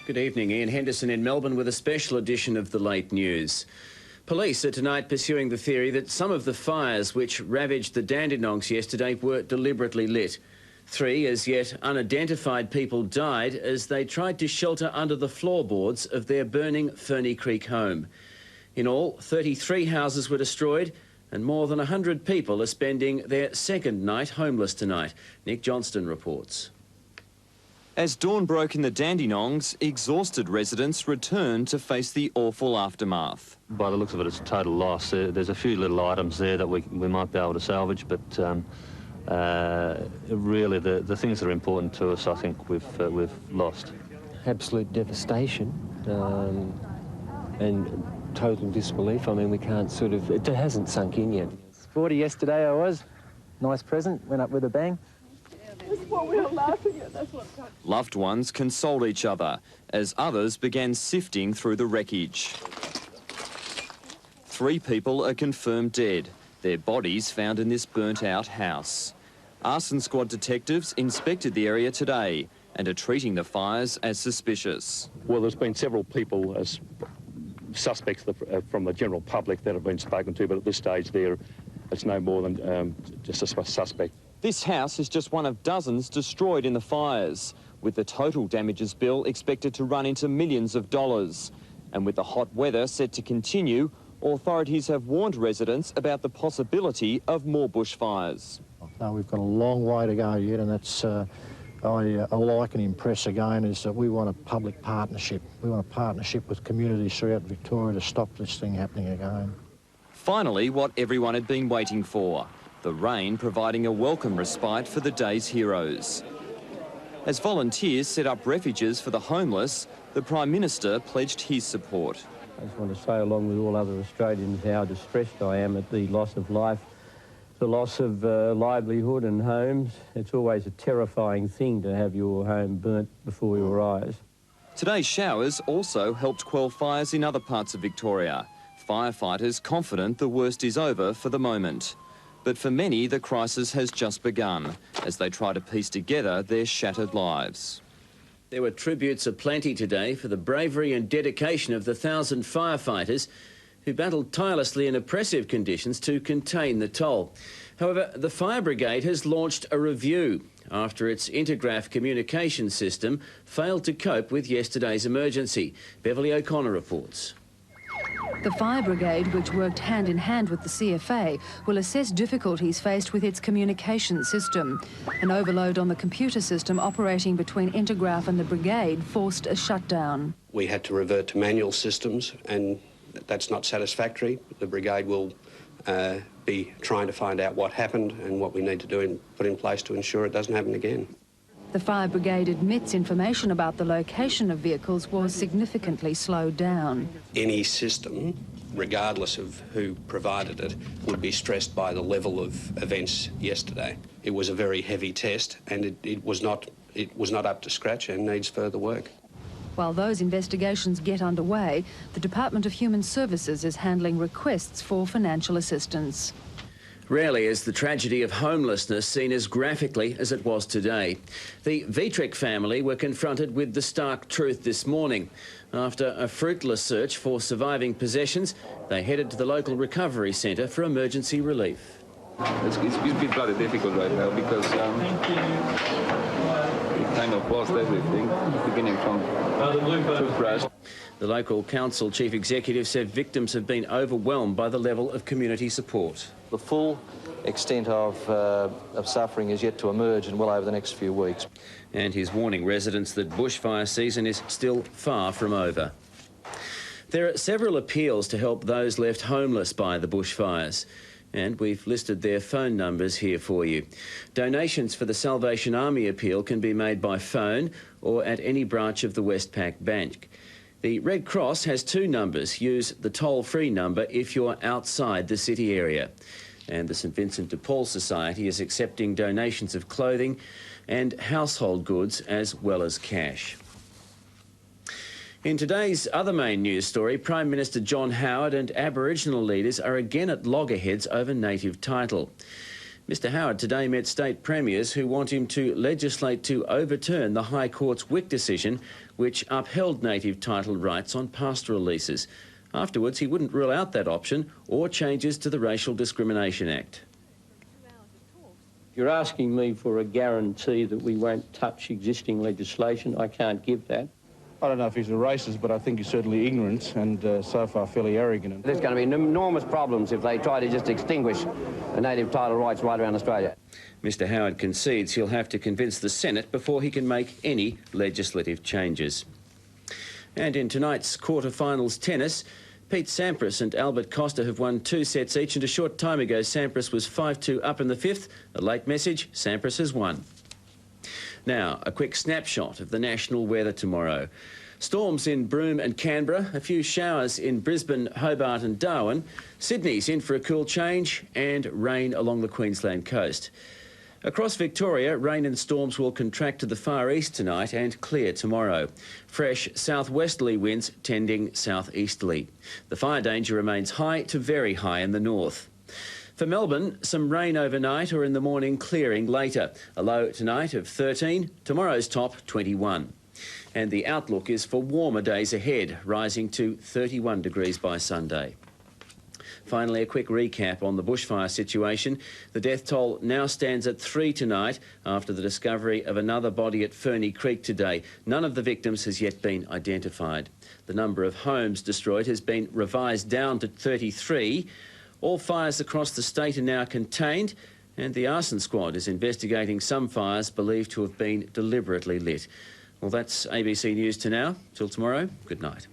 Good evening. Ian Henderson in Melbourne with a special edition of the Late News. Police are tonight pursuing the theory that some of the fires which ravaged the Dandenongs yesterday were deliberately lit. 3 as yet unidentified people died as they tried to shelter under the floorboards of their burning Ferny Creek home. In all, 33 houses were destroyed and more than 100 people are spending their second night homeless tonight. Nick Johnston reports. As dawn broke in the Dandenongs, exhausted residents returned to face the awful aftermath. By the looks of it, it's a total loss. There's a few little items there that we might be able to salvage, but really the things that are important to us, I think we've lost. Absolute devastation and total disbelief. I mean, we can't sort of... It hasn't sunk in yet. 40 yesterday I was. Nice present, went up with a bang. That's what we were laughing at, that's what... Loved ones consoled each other as others began sifting through the wreckage. 3 people are confirmed dead, their bodies found in this burnt-out house. Arson squad detectives inspected the area today and are treating the fires as suspicious. Well, there's been several people as suspects from the general public that have been spoken to, but at this stage it's no more than just a suspect. This house is just one of dozens destroyed in the fires, with the total damages bill expected to run into millions of dollars. And with the hot weather set to continue, authorities have warned residents about the possibility of more bushfires. No, we've got a long way to go yet, and that's I like and impress again is that we want a public partnership. We want a partnership with communities throughout Victoria to stop this thing happening again. Finally, what everyone had been waiting for, the rain providing a welcome respite for the day's heroes. As volunteers set up refuges for the homeless, the Prime Minister pledged his support. I just want to say, along with all other Australians, how distressed I am at the loss of life, the loss of livelihood and homes. It's always a terrifying thing to have your home burnt before your eyes. Today's showers also helped quell fires in other parts of Victoria. Firefighters confident the worst is over for the moment. But for many, the crisis has just begun as they try to piece together their shattered lives. There were tributes aplenty today for the bravery and dedication of the 1,000 firefighters who battled tirelessly in oppressive conditions to contain the toll. However, the Fire Brigade has launched a review after its Intergraph communication system failed to cope with yesterday's emergency. Beverly O'Connor reports. The Fire Brigade, which worked hand in hand with the CFA, will assess difficulties faced with its communication system. An overload on the computer system operating between Intergraph and the brigade forced a shutdown. We had to revert to manual systems, and that's not satisfactory. The brigade will be trying to find out what happened and what we need to do and put in place to ensure it doesn't happen again. The Fire Brigade admits information about the location of vehicles was significantly slowed down. Any system, regardless of who provided it, would be stressed by the level of events yesterday. It was a very heavy test, and it was not up to scratch and needs further work. While those investigations get underway, the Department of Human Services is handling requests for financial assistance. Rarely is the tragedy of homelessness seen as graphically as it was today. The Vitrick family were confronted with the stark truth this morning. After a fruitless search for surviving possessions, they headed to the local recovery centre for emergency relief. It's been bloody difficult right now because we kind of lost everything, beginning from toothbrush. The local council chief executive said victims have been overwhelmed by the level of community support. The full extent of suffering is yet to emerge and will over the next few weeks. And he's warning residents that bushfire season is still far from over. There are several appeals to help those left homeless by the bushfires, and we've listed their phone numbers here for you. Donations for the Salvation Army appeal can be made by phone or at any branch of the Westpac Bank. The Red Cross has 2 numbers. Use the toll-free number if you're outside the city area. And the St Vincent de Paul Society is accepting donations of clothing and household goods as well as cash. In today's other main news story, Prime Minister John Howard and Aboriginal leaders are again at loggerheads over native title. Mr Howard today met state premiers who want him to legislate to overturn the High Court's Wick decision, which upheld native title rights on pastoral leases. Afterwards, he wouldn't rule out that option or changes to the Racial Discrimination Act. You're asking me for a guarantee that we won't touch existing legislation. I can't give that. I don't know if he's a racist, but I think he's certainly ignorant and so far fairly arrogant. There's going to be enormous problems if they try to just extinguish the native title rights right around Australia. Mr Howard concedes he'll have to convince the Senate before he can make any legislative changes. And in tonight's quarter-finals tennis, Pete Sampras and Albert Costa have won 2 sets each, and a short time ago Sampras was 5-2 up in the 5th. A late message, Sampras has won. Now, a quick snapshot of the national weather tomorrow. Storms in Broome and Canberra, a few showers in Brisbane, Hobart and Darwin. Sydney's in for a cool change, and rain along the Queensland coast. Across Victoria, rain and storms will contract to the far east tonight and clear tomorrow. Fresh southwesterly winds tending southeasterly. The fire danger remains high to very high in the north. For Melbourne, some rain overnight or in the morning, clearing later. A low tonight of 13, tomorrow's top 21. And the outlook is for warmer days ahead, rising to 31 degrees by Sunday. Finally, a quick recap on the bushfire situation. The death toll now stands at 3 tonight after the discovery of another body at Ferny Creek today. None of the victims has yet been identified. The number of homes destroyed has been revised down to 33. All fires across the state are now contained, and the arson squad is investigating some fires believed to have been deliberately lit. Well, that's ABC News to now. Till tomorrow, good night.